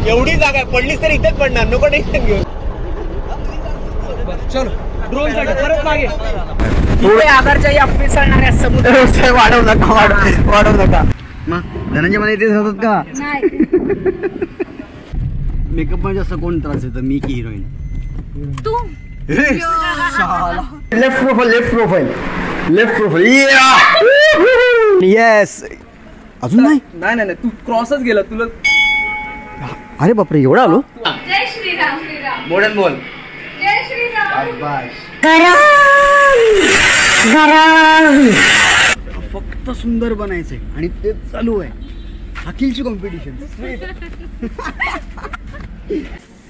एवढी जागा आहे, पडलीच तर इथेच पडणार, नको टेन्शन घेऊ. चलो ड्रोन साठी परत मागे पुढे आगारच्या या पिसळणाऱ्या समुद्र वाढवू नका. मग धनंजय मला इथेच होतात का? मेकअप मध्ये जास्त कोण त्रास येतं, मी की हिरोईन? तू. Left profile yes. अजून नाही तू क्रॉसच गेला तुला. अरे बापरे, एवढा आलो. जय श्रीराम. बोल जय श्रीराम. फक्त सुंदर बनायचंय आणि तेच चालू आहे. अखिलची कॉम्पिटिशन.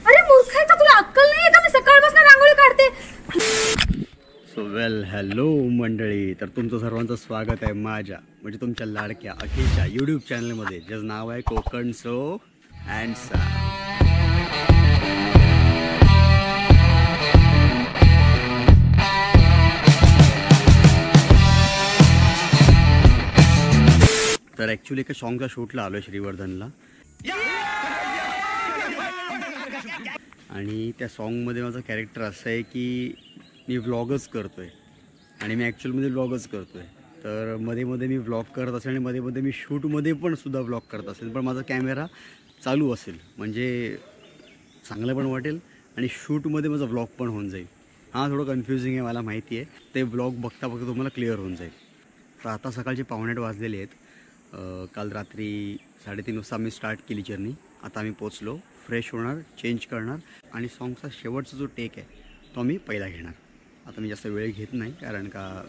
अरे मूर्ख आहे का, तुला अक्कल नाही आहे का? मी सकाळपासून रांगोळी काढते. सो वेल हॅलो मंडळी, तर तुमचं सर्वांचं स्वागत आहे माझ्या म्हणजे तुमच्या लाडक्या अखिलच्या यूट्यूब चॅनलमध्ये, ज्याचं नाव आहे कोकण सो अँड सा. तर ॲक्च्युली एका सॉंगच्या शूटला आलो आहे श्रीवर्धनला, आणि त्या सॉन्गमध्ये माझं कॅरेक्टर असं आहे की मी व्लॉगच करतो आहे आणि मी ॲक्च्युअलमध्ये व्लॉगच करतो आहे. तर मध्ये मध्ये मी व्लॉग करत असेल आणि मध्ये मध्ये मी शूटमध्ये पण सुद्धा व्लॉग करत असेल, पण माझा कॅमेरा चालू असेल म्हणजे चांगलं पण वाटेल आणि शूटमध्ये माझा व्लॉग पण होऊन जाईल. हां, थोडं कन्फ्युजिंग आहे मला माहिती आहे, ते व्लॉग बघता बघता तुम्हाला क्लिअर होऊन जाईल. तर आता सकाळचे 7:15 वाजलेले आहेत. काल रात्री 3:30 वाजता आम्ही स्टार्ट केली जर्नी. आता आम्ही पोचलो, फ्रेश होणार, चेंज करणार आणि सॉन्गचा शेवटचा जो टेक आहे तो आम्ही पहिला घेणार. आता मी जास्त वेळ घेत नाही कारण का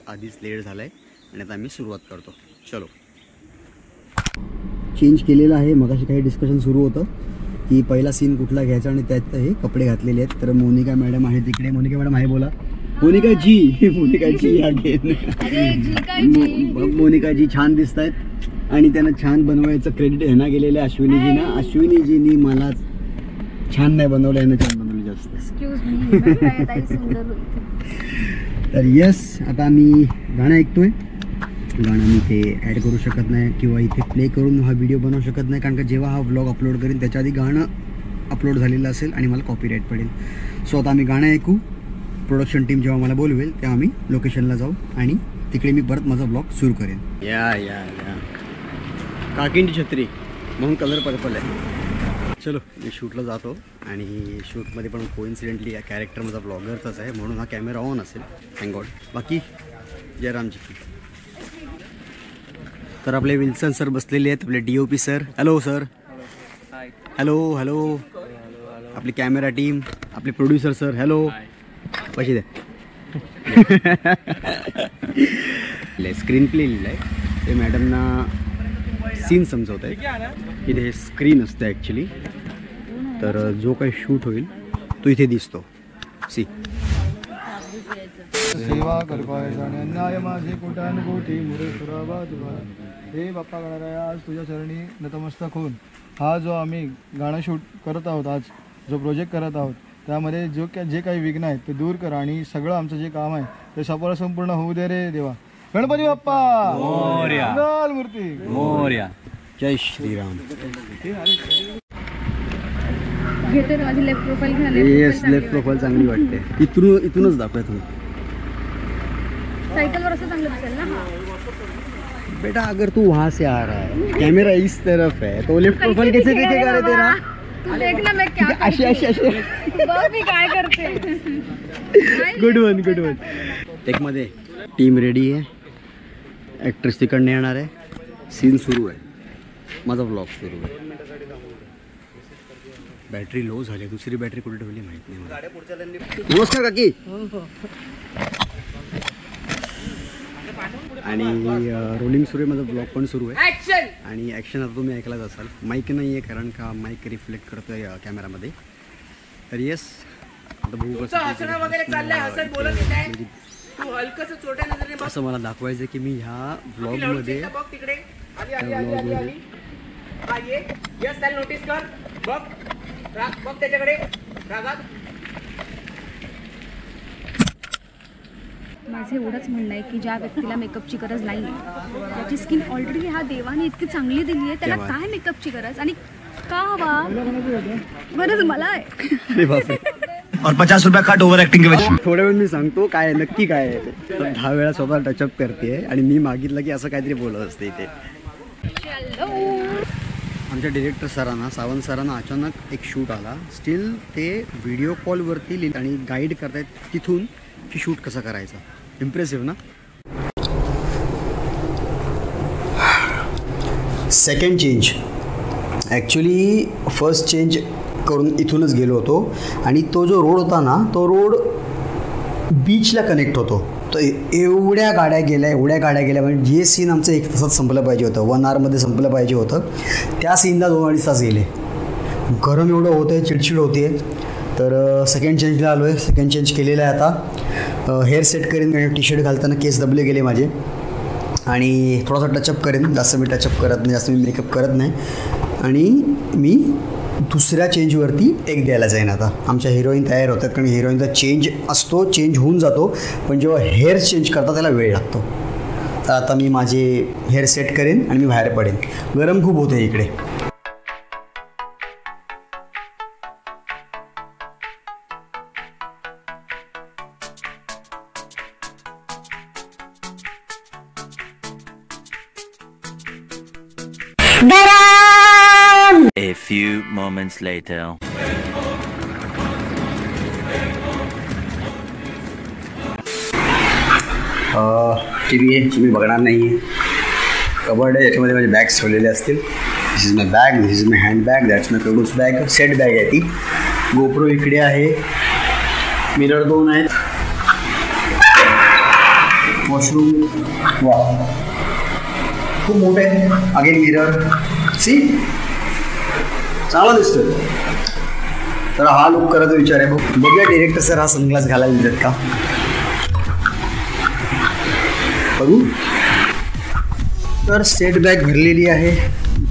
आधीच लेट झाला आहे आणि आता आम्ही सुरुवात करतो. चलो. चेंज केलेलं आहे. मगाशी काही डिस्कशन सुरू होतं की पहिला सीन कुठला घ्यायचा आणि त्यात हे कपडे घातलेले आहेत. तर मोनिका मॅडम आहे तिकडे. मोनिका मॅडम आहे, बोला. मोनिका जी अगेन. मोनिका जी छान दिसत आहेत आणि त्यांना छान बनवायचं क्रेडिट ह्यांना गेलेलं आहे अश्विनीजीना. अश्विनीजीनी मला छान नाही बनवलं, यांना छान बनवलं जास्त. तर येस, आता आम्ही गाणं ऐकतोय. गाणं मी इथे ॲड करू शकत नाही किंवा इथे प्ले करून हा व्हिडिओ बनवू शकत नाही कारण का जेव्हा हा व्लॉग अपलोड करेन त्याच्या आधी गाणं अपलोड झालेलं असेल आणि मला कॉपीराईट पडेल. सो आता आम्ही गाणं ऐकू. प्रोडक्शन टीम जेव्हा मला बोलवेल तेव्हा आम्ही लोकेशनला जाऊ आणि तिकडे मी परत माझा ब्लॉग सुरू करेन. या काकींची छत्री म्हणून कलर पर्पल आहे. चलो, मी शूटला जातो आणि शूटमध्ये पण कोइन्सिडेंटली या कॅरेक्टर माझा ब्लॉगरचाच आहे म्हणून हा कॅमेरा ऑन असेल, थँक गॉड. बाकी जयरामजी. तर आपले विल्सन सर बसलेले आहेत, आपले DOP sir. Hello sir. Hello. आपली कॅमेरा टीम, आपले प्रोड्युसर सर. हॅलो. पैसे द्या. स्क्रीन प्ले लिहिलं आहे ते मॅडमना सीन समजवत आहे. इथे हे स्क्रीन असतं ॲक्च्युली. तर जो काही शूट होईल तो इथे दिसतो. सी सेवा करपायचा आणि अन्याय माझे कोटी मुरेश्वरा तुला हे बाप्पा गणराया, आज तुझ्या चरणी नतमस्तक होऊन हा जो आम्ही गाणं शूट करत आहोत, आज जो प्रोजेक्ट करत आहोत त्यामध्ये जे काही विघ्न आहेत ते दूर कर आणि सगळं आमचं जे काम आहे ते सफळ संपूर्ण होऊ दे रे देवा. गणपती बाप्पा मोरया. मंगल मूर्ती मोरया. जय Shri Ram. Left profile. Yes, left profile चांगली वाटते. इथूनच दाखवूया तुम्ही. सायकलवर असं चांगलं दिसेल ना. बेटा अगर तू वहाँ से आ रहा है, कैमरा इस तरफ है, तो लेफ्ट प्रोफाइल कैसे दिखेगा रे तेरा? तू देखना मैं क्या अशी बघ मी काय करते. Good one. टेकमध्ये टीम रेडी आहे, ॲक्ट्रेस तिकडनं येणार आहे, सीन सुरू आहे, माझा व्लॉग सुरू आहे. बॅटरी लो झाली, दुसरी बॅटरी कुठे ठेवली माहीत नाही मला. नमस्कार काकी. आणि रोलिंग सुरू आहे, माझा ब्लॉग पण सुरू आहे आणि ॲक्शन आता तुम्ही ऐकलाच असाल. माईक नाही आहे कारण का माईक रिफ्लेक्ट करतो आहे कॅमेरामध्ये. तर येस, आता बघू असं मला दाखवायचं की मी ह्या व्लॉगमध्ये माझं एवढंच म्हणणं आहे की ज्या व्यक्तीला मेकअपची गरज नाही, त्याची स्किन ऑलरेडी ह्या देवाने इतकी चांगली दिली आहे, त्याला काय मेकअपची गरज. आणि का हवा बरंच मला आहे. अरे बापरे. और 50 रुपया कट ओवर एक्टिंग के वजह थोड्या वेळ मी सांगतो काय आहे, नक्की काय आहे ते. तर 10 वेळा स्वतः टचअप करते आणि मी मागितलं की असं काहीतरी बोलत असते इथे. आमच्या डिरेक्टर सरांना, सावंत सरांना अचानक एक शूट आला. स्टील ते व्हिडिओ कॉलवरती आणि गाईड करतायत तिथून की शूट कसा करायचा. इम्प्रेसिव्ह ना. Second change actually first change करून इथूनच गेलो होतो आणि तो जो रोड होता ना तो रोड बीचला कनेक्ट होतो. तर एवढ्या गाड्या गेल्या म्हणजे जे सीन आमचं 1 तासात संपलं पाहिजे होतं, 1 आवरमध्ये संपलं पाहिजे होतं, त्या सीनला 2-2.5 तास गेले. गरम एवढं होतं आहे, चिडचिड होती आहे. तर सेकंड चेंजला आलो आहे. सेकंड चेंज केलेलं आहे. आता हेअर सेट करेन. टी शर्ट घालताना केस दबले गेले माझे आणि थोडासा टचअप करेन. जास्त मी टचअप करत नाही, जास्त मी मेकअप करत नाही. आणि मी दुसऱ्या चेंजवरती टेक द्यायला जाईन. आता आमच्या हिरोईन तयार होतात कारण हिरोईनचा चेंज असतो, चेंज होऊन जातो, पण जेव्हा हेअर चेंज करतात त्याला वेळ लागतो. तर आता मी माझे हेअर सेट करेन आणि मी बाहेर पडेन. गरम खूप होते इकडे. A few moments later. TV आहे, तुम्ही बघणार नाही आहे. कबर्ड आहे, याच्यामध्ये माझे बॅग्स ठेवलेले असतील. This is my bag, this is my hand bag, that's my पेडूस बॅग. सेट बॅग आहे ती. गोप्रो इकडे आहे. मिरर 2 आहेत. वॉशरूम वा खूप मोठं आहे. Again mirror. सी चांगला दिसतोय. तर हा लुक करायचा विचार आहे. बघूया डिरेक्टर सर हा सनग्लास घालायला देतात का. बघू. तर सेट बॅग भरलेली आहे.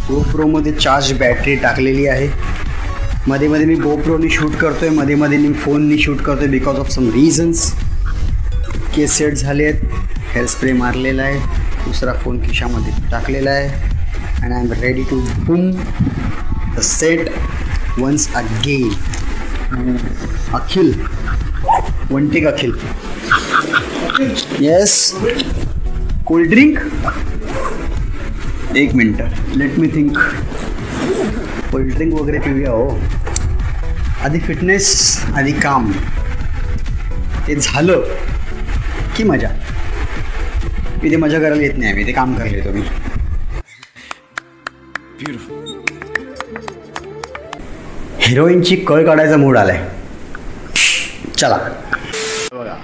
गोप्रोमध्ये चार्ज बॅटरी टाकलेली आहे. मध्ये मध्ये मी गोप्रोनी शूट करतो आहे, मध्ये मध्ये मी फोननी शूट करतो आहे बिकॉज ऑफ सम रिझन्स. केस सेट झाले आहेत. हेअर स्प्रे मारलेला आहे. दुसरा फोन खिशामध्ये टाकलेला आहे. And I am ready to boom the set once again. Akhil, one take Akhil. Yes. Cold drink. 1 मिनटं, let me think. Cold drink वगैरे पिऊया हो. आधी फिटनेस, आधी काम. ते झालं की मजा. मी ते मजा करायला येत नाही, मी ते काम करायला येतो. मी हिरोईनची कळ काढायचा मूड आलाय. चला बघा.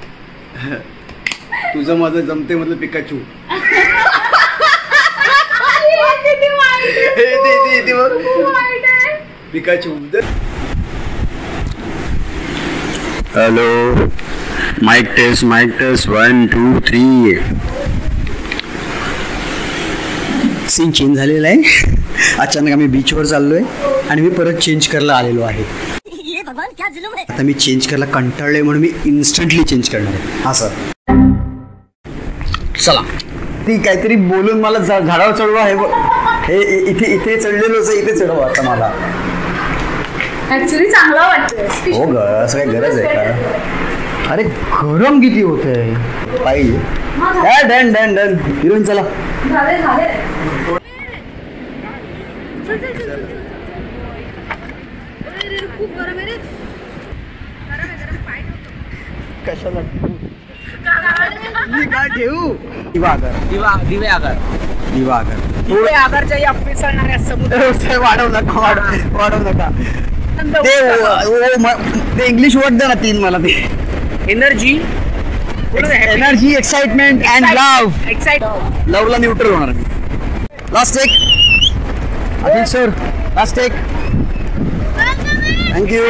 तुझं माझं जमते मधलं Pikachu. Pikachu. Hello. Mike test 1 2 3. Scene change झालेला आहे. अचानक आम्ही बीचवर चाललोय आणि मी परत चेंज करायला आलेलो आहे. आता मी चेंज करायला कंटाळलोय म्हणून मी इन्स्टंटली चेंज करणार आहे. हा सर. चला. ती काहीतरी बोलून मला झाडावर चढवा. हे इथे चढलेलोच आहे, इथे चढवा आता मला. ऍक्च्युली चांगला वाटतंय. हो ग, असं काही गरज आहे का. अरे गरम किती होत आहे पाहिजे. Done done done. हिरोईन चला. झाले झाले. खूप गरम आहे रे. कशाला मी काय ठेवू. दिवागर वाढव नका. ते इंग्लिश वर्ड द्या ना 3 मला. ते एनर्जी एक्साइटमेंट अँड लव्ह. लव्हला न्यूट्रल होणार. Last take. Anil sir last take. Thank you.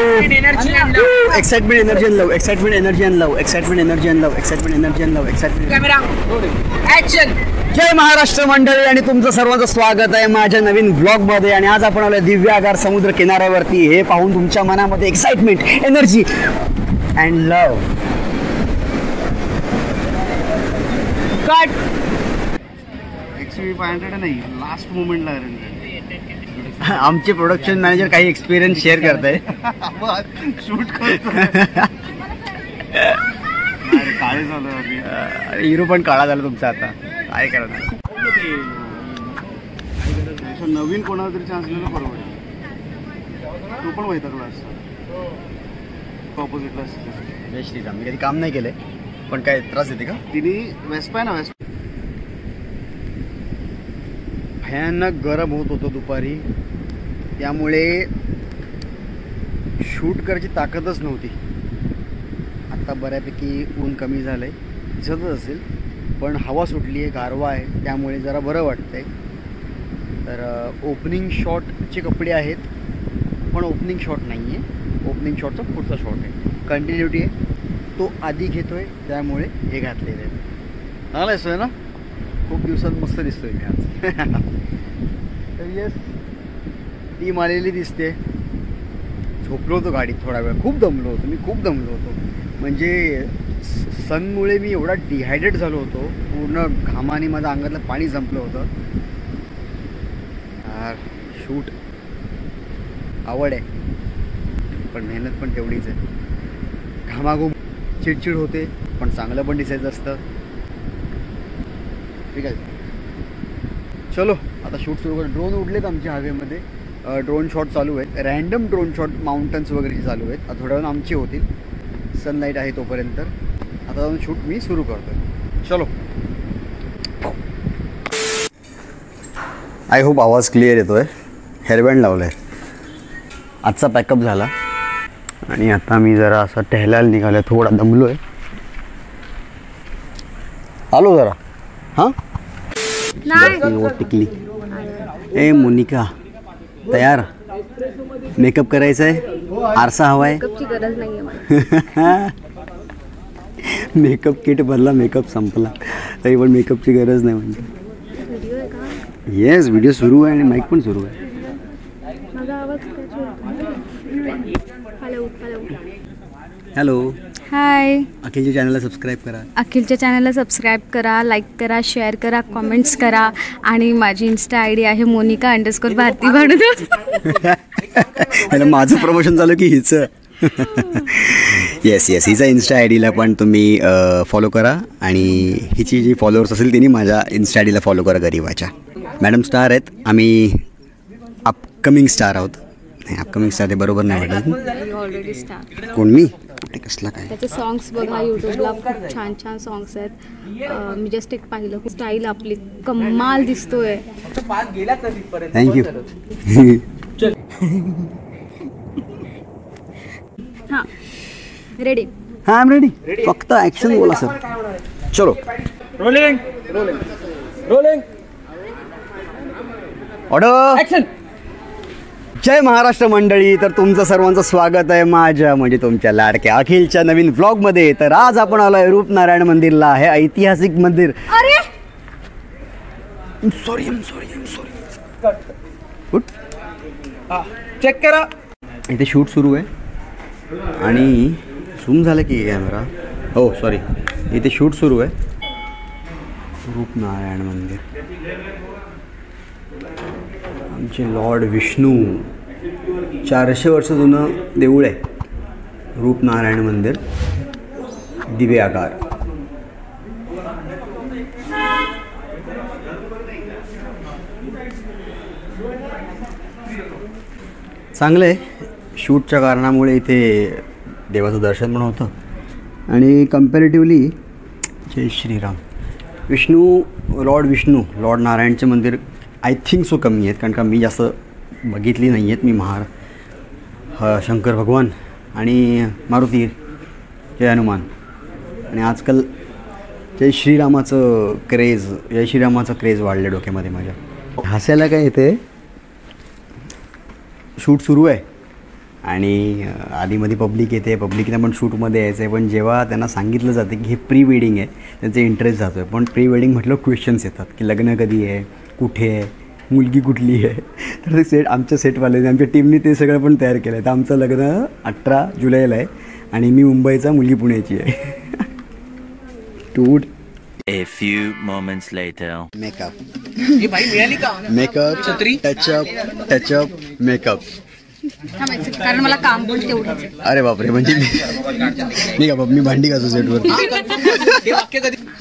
Excitement energy and love. Excitement energy and love. Excitement energy and love. Excitement energy and love. Excitement. Camera action. जय महाराष्ट्र मंडळी आणि तुमचं सर्वांचं स्वागत आहे माझ्या नवीन व्लॉगमध्ये. आणि आज आपण आलो दिव्यागार समुद्र किनाऱ्यावरती. हे पाहून तुमच्या मनामध्ये excitement, energy and love. Cut. XUV 500 नाही, लास्ट मोमेंटला आमचे प्रोडक्शन मॅनेजर काही एक्सपिरियन्स शेअर करताय. शूट करतो. काय झालं हिरो पण काळा झाला तुमचा आता, काय करणार. नवीन कोणाला तरी चान्स दिला बरोबर आहे. तू पण वैतागला असता ऑपोजिटला असतं. जय श्रीराम. मी कधी काम नाही केलंय, पण काय त्रास देते का? तिने वेस्प आहे ना, वेस्प भयानक गरम होत होतं दुपारी, त्यामुळे शूट करायची ताकदच नव्हती. आता बऱ्यापैकी ऊन कमी झालं आहे, दिसतच असेल, पण हवा सुटली आहे, गारवा आहे, त्यामुळे जरा बरं वाटतं आहे. तर ओपनिंग शॉटचे कपडे आहेत, पण ओपनिंग शॉट नाही आहे. ओपनिंग शॉटचा पुढचा शॉट आहे, कंटिन्युटी आहे, तो आधी घेतो आहे, त्यामुळे हे घातलेलं आहे. चांगला दिसतोय ना, खूप दिवसात मस्त दिसतोय मी आज. तर येस, टीम आलेली दिसते. झोपलो होतो गाडीत थोडा वेळ, खूप दमलो होतो मी, खूप दमलो होतो. म्हणजे सनमुळे मी एवढा डिहायड्रेट झालो होतो, पूर्ण घामाने माझ्या अंगातलं पाणी संपलं होतं. शूट आवड आहे, पण मेहनत पण तेवढीच आहे. घामाघूम, चिडचिड होते, पण चांगलं पण दिसायचं असतं. ठीक आहे, चलो आता शूट सुरू कर. ड्रोन उडलेत आमच्या हवेमध्ये, ड्रोन शॉट चालू आहेत, रॅन्डम ड्रोन शॉट माउंटन्स वगैरे चालू आहेत. आता थोड्या वेळ आमचे होतील, सनलाईट आहे तोपर्यंत. आता जाऊन शूट मी सुरू करतोय. चलो. आय होप आवाज क्लिअर येतोय. हेअरबँड लावला आहे. आजचा पॅकअप झाला आणि आता मी जरा असं टहलायला निघालो आहे. थोडा दमलो आहे, आलो जरा. हां टिकली. ए मोनिका, तयार? मेकअप करायचा आहे, आरसा हवा आहे. गरज नाही. मेकअप किट भरला, मेकअप संपला, तरी पण मेकअपची गरज नाही म्हणजे. येस, व्हिडिओ सुरू आहे आणि माईक पण सुरू आहे. हॅलो, हाय. अखिलच्या चॅनलला सबस्क्राईब करा. अखिलच्या चॅनलला सबस्क्राईब करा, लाईक करा, शेअर करा, कॉमेंट्स करा. आणि माझी इन्स्टा आय डी आहे monica_भारती भानुदास. मला माझं प्रमोशन झालं की हिचं. येस येस, हिचा इन्स्टा आय डीला पण तुम्ही फॉलो करा, आणि हिची जी फॉलोअर्स असेल तिने माझ्या इन्स्टा आय डीला फॉलो करा. गरीबाच्या मॅडम स्टार आहेत, आम्ही अपकमिंग स्टार आहोत. नाही, अपकमिंग स्टार ते बरोबर नाही वाटत. Already star. कोण मी? कसला काय? त्याचे सॉंग्स बघा, यूट्यूबला खूप छान छान सॉंग्स आहेत. मी जस्ट एक पाहिलं, स्टाईल आपली कमाल दिसतोय. थँक्यू. हां, रेडी? हां, आय एम रेडी. फक्त ॲक्शन बोला सर. चलो, rolling rolling rolling order, action. जय महाराष्ट्र मंडळी. तर तुमचं सर्वांचं स्वागत आहे माझ्या म्हणजे तुमच्या लाडक्या अखिलच्या नवीन व्लॉगमध्ये. तर आज आपण आलो आहे रूपनारायण मंदिरला. आहे ऐतिहासिक मंदिर. अरे सॉरी. चेक करा. इथे शूट सुरू आहे आणि झूम झालं की कॅमेरा. हो सॉरी, इथे शूट सुरू आहे. रूपनारायण मंदिर, आमचे लॉर्ड विष्णू, 400 वर्ष जुनं देऊळ आहे. रूपनारायण मंदिर, दिवे आकार. चांगलं आहे. शूटच्या कारणामुळे इथे देवाचं दर्शन पण होतं आणि कम्पॅरेटिव्हली जय श्रीराम. लॉर्ड विष्णू, लॉर्ड नारायणचे मंदिर आय थिंक सो कमी आहेत, कारण का मी जास्त बघितली नाही आहेत. मी शंकर भगवान आणि मारुती, जय हनुमान, आणि आजकाल जय श्रीरामाचं क्रेज वाढलं डोक्यामध्ये माझ्या. हसायला काय येते, शूट सुरू आहे आणि आधीमध्ये पब्लिक येते, पब्लिकला पण शूटमध्ये यायचं आहे. पण जेव्हा त्यांना सांगितलं जातं की हे प्री वेडिंग आहे, त्यांचा इंटरेस्ट जातो आहे. पण प्री वेडिंग म्हटलं क्वेश्चन्स येतात की लग्न कधी आहे, कुठे आहे, मुलगी कुठली आहे. तर ते आमच्या सेटवाल्याने, आमच्या टीमने ते सगळं पण तयार केलं आहे. तर आमचं लग्न 18 जुलैला आहे आणि मी मुंबईचा, मुलगी पुण्याची आहे. टूट A few moments later. Makeup touch-up makeup. कारण मला काम पण तेवढंच आहे. अरे बापरे, म्हणजे मी का मी भांडी घासू सेटवर.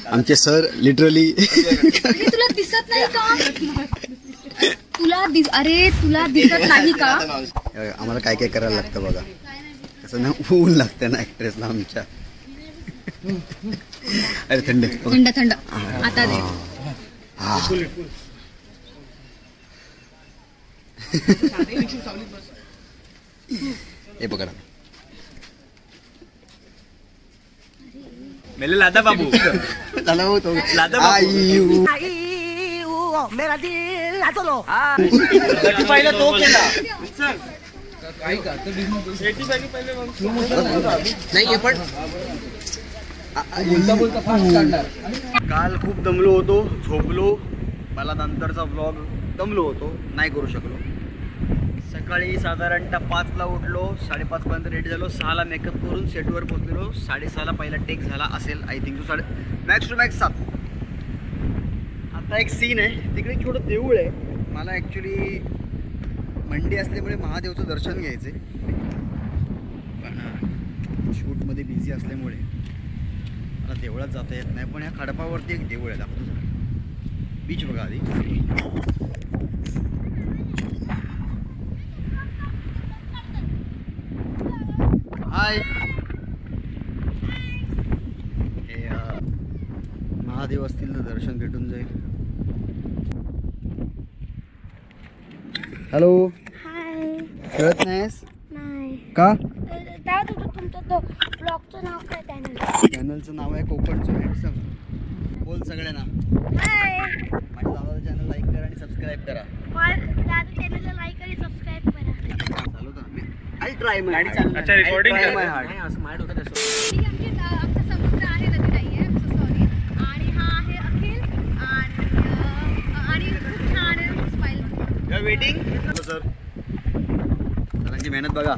आमचे सर लिटरली. तुला दिसत नाही का? तुला दिसत नाही का? आम्हाला काय काय करायला लागतं बघा. कसं ना ऊन लागतं ना ऍक्ट्रेसला आमच्या. अरे थंड थंड आता दे. हे पकडा. मेले लादा बाबू. लादा भाऊ तो. लादा बाबू. पहिला तो केला. नाही पण काल खूप दमलो होतो, झोपलो. मला नंतरचा व्लॉग दमलो होतो, नाही करू शकलो. सकाळी साधारणतः 5ला उठलो, 5:30 पर्यंत रेडी झालो, 6ला मेकअप करून सेटवर पोहोचलेलो. 6:30ला पहिला टेक झाला असेल आय थिंक तो. Max to max 7. आता एक सीन आहे तिकडे, एक छोटं देऊळ आहे. मला ॲक्च्युली मंडे असल्यामुळे महादेवचं दर्शन घ्यायचं आहे, पण शूटमध्ये बिझी असल्यामुळे मला देवळात जाता येत नाही. पण ह्या खडपावरती एक देऊळ आहे, दाखवतो जरा. बीच बघा आधी. हाय. हे महादेव असतील तर दर्शन भेटून जाईल. हॅलो. हाय. कळत नाहीस नाही. का? दादा तुमचं तो ब्लॉगचं नाव काय चॅनलचं नाव आहे कोकणचं हँडसम. बोल सगळ्यांना हाय. माझ्या दादाचं चॅनल लाईक करा आणि सबस्क्राईब करा. दादा चॅनलला लाईक आणि सबस्क्राईब करा. चालू तर मी आय ट्राय माय. अच्छा recording माय करतोय. हार्ट. आमचा समुद्र आहे, नदी नाही आहे. सॉरी. आणि हा आहे अखिल आणि खूप छान आहे स्माइल. Waiting sir. सरांची मेहनत बघा.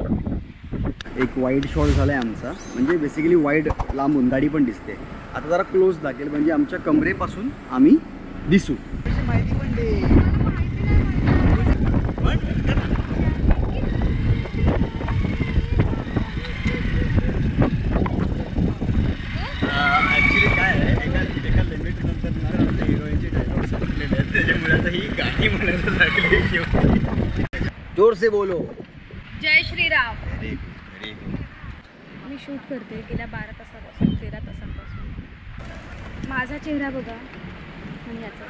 एक वाईड शॉट झाला आहे आमचा, म्हणजे बेसिकली वाईड लांबून गाडी पण दिसते. आता जरा क्लोज लागेल म्हणजे आमच्या कमरेपासून आम्ही दिसू. माहिती पण दे. ॲक्च्युली काय आहे, एका लिमिट नंतर ना आपल्या हिरोईनचे डायलॉग संपलेले आहेत, त्याच्यामुळे आता ही गाणी म्हणायला लागली. जोर से बोलो. जय Shri Ram. Very good, very good. मी शूट करते गेल्या 12 तासापासून, 13 तासांपासून. माझा चेहरा बघा आणि याचा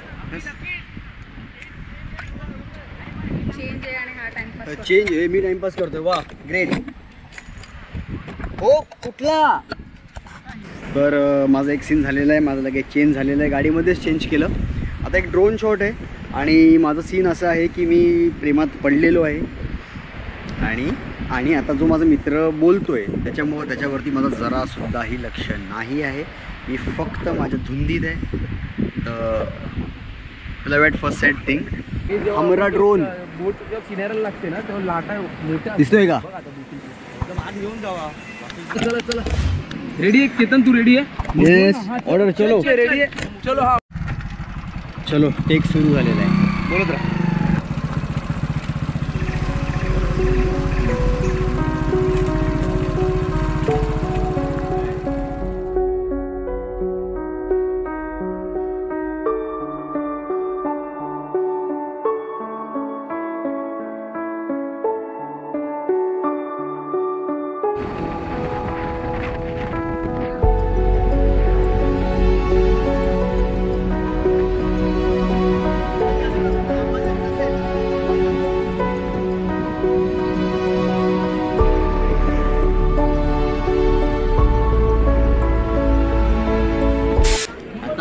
चेंज आहे आणि हा टाइमपास. चेंज आहे, मी टाइमपास करतोय. वा ग्रेट. हो कुठला? तर माझा एक सीन झालेला आहे, माझं लगेच चेंज झालेलं आहे, गाडीमध्येच चेंज केलं. आता एक ड्रोन शॉट आहे आणि माझं सीन असं आहे की मी प्रेमात पडलेलो आहे आणि आता जो माझा मित्र बोलतोय त्याच्यावरती माझं जरासुद्धाही लक्ष नाही आहे. मी फक्त माझ्या धुंदीत आहे. तर लव ॲट फर्स्ट साईड थिंग. हमरा ड्रोन बोट जेव्हा किनाऱ्याला लागते ना तेव्हा लाटा मोठ्या दिसतोय का? आत घेऊन जावा. चला चला. रेडी आहे केतन, तू रेडी आहे? येस. ऑर्डर. चलो रेडी आहे. चलो. हा चलो टेक सुरू झालेला आहे. बोलत राहा.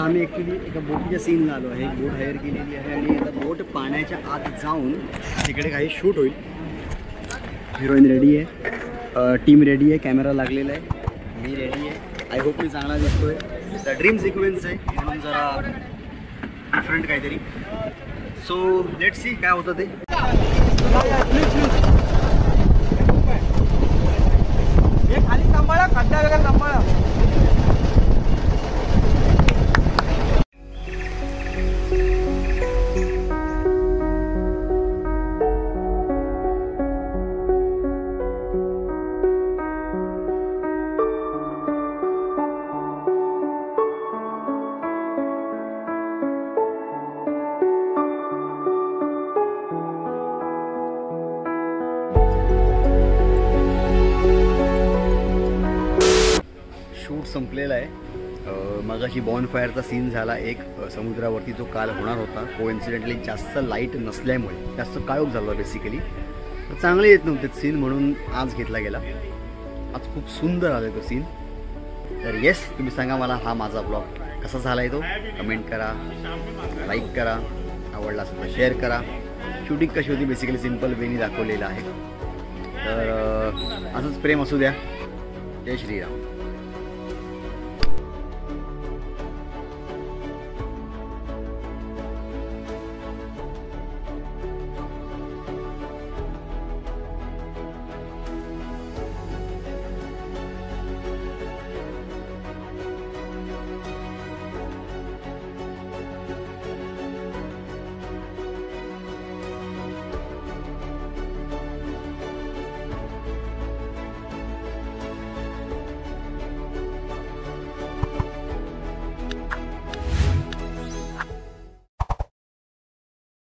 आम्ही ॲक्च्युली एका बोटीच्या सीनला आलो आहे. बोट हायर केलेली आहे आणि आता बोट पाण्याच्या आत जाऊन तिकडे काही शूट होईल. हिरोईन रेडी आहे, टीम रेडी आहे, कॅमेरा लागलेला आहे, मी रेडी आहे. आय होप मी चांगला दिसतोय. ड्रीम सिक्वेन्स आहे म्हणून जरा डिफरंट काहीतरी. सो लेट्स सी काय होतं ते. खाली सांभाळा, खड्डा वगैरे सांभाळा. संपलेला आहे. मगाशी बॉनफायरचा सीन झाला एक समुद्रावरती, जो काल होणार होता. कोइन्सिडेंटली जास्त लाईट नसल्यामुळे जास्त काळोख झाला बेसिकली, तर चांगले येत नव्हते सीन, म्हणून आज घेतला गेला. आज खूप सुंदर आला तो सीन. तर येस, तुम्ही सांगा मला हा माझा ब्लॉग कसा झाला आहे तो कमेंट करा, लाईक करा, आवडला असेल तर शेअर करा. शूटिंग कशी होती बेसिकली सिम्पल वेनी दाखवलेलं आहे. तर असंच प्रेम असू द्या. जय श्रीराम.